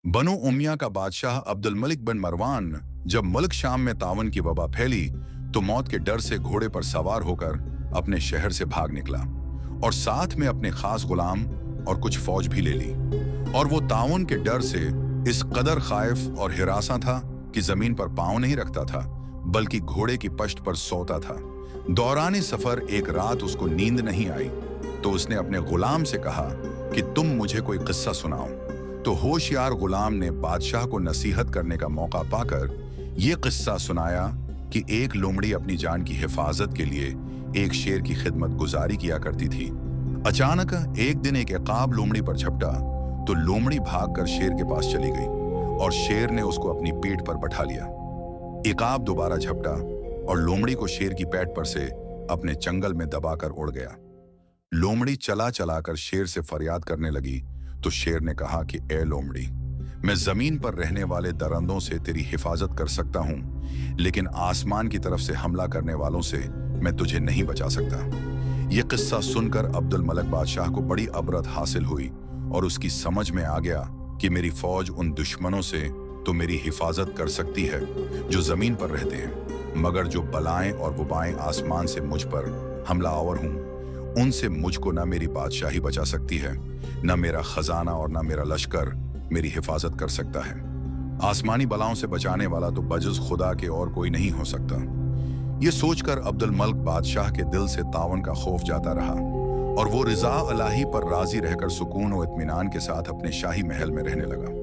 बनो उमिया का बादशाह अब्दुल मलिक बिन मरवान जब मुल्क शाम में तावन की वबा फैली तो मौत के डर से घोड़े पर सवार होकर अपने शहर से भाग निकला और साथ में अपने खास गुलाम और कुछ फौज भी ले ली। और वो तावन के डर से इस कदर खाइफ और हिरासा था कि जमीन पर पांव नहीं रखता था बल्कि घोड़े की पश्त पर सोता था। दौरान सफर एक रात उसको नींद नहीं आई तो उसने अपने गुलाम से कहा कि तुम मुझे कोई किस्सा सुनाओ। तो होशियार गुलाम ने बादशाह को नसीहत करने का मौका पाकर ये किस्सा सुनाया कि एक लोमड़ी अपनी जान की हिफाजत के लिए एक शेर की खिदमत गुजारी किया करती थी। अचानक एक दिन एक इकाब लोमड़ी पर झपटा तो लोमड़ी भागकर शेर के पास चली गई और शेर ने उसको अपनी पीठ पर बैठा लिया। इकाब दोबारा झपटा और लोमड़ी को शेर की पैठ पर से अपने चंगल में दबाकर उड़ गया। लोमड़ी चला चलाकर शेर से फरियाद करने लगी तो शेर ने कहा कि ए लोमड़ी, मैं जमीन पर रहने वाले दरंदों से तेरी हिफाजत कर सकता हूं लेकिन आसमान की तरफ से हमला करने वालों से मैं तुझे नहीं बचा सकता। यह किस्सा सुनकर अब्दुल मलिक बादशाह को बड़ी अबरत हासिल हुई और उसकी समझ में आ गया कि मेरी फौज उन दुश्मनों से तो मेरी हिफाजत कर सकती है जो जमीन पर रहते हैं, मगर जो बलाएं और वबाएं आसमान से मुझ पर हमला आवर हूं उनसे मुझको ना मेरी बादशाही बचा सकती है, ना मेरा खजाना और ना मेरा लश्कर मेरी हिफाजत कर सकता है। आसमानी बलाओं से बचाने वाला तो बजुज़ खुदा के और कोई नहीं हो सकता। ये सोचकर अब्दुल मलिक बादशाह के दिल से तावन का खौफ जाता रहा और वो रिजा इलाही पर राजी रहकर सुकून और इत्मीनान के साथ अपने शाही महल में रहने लगा।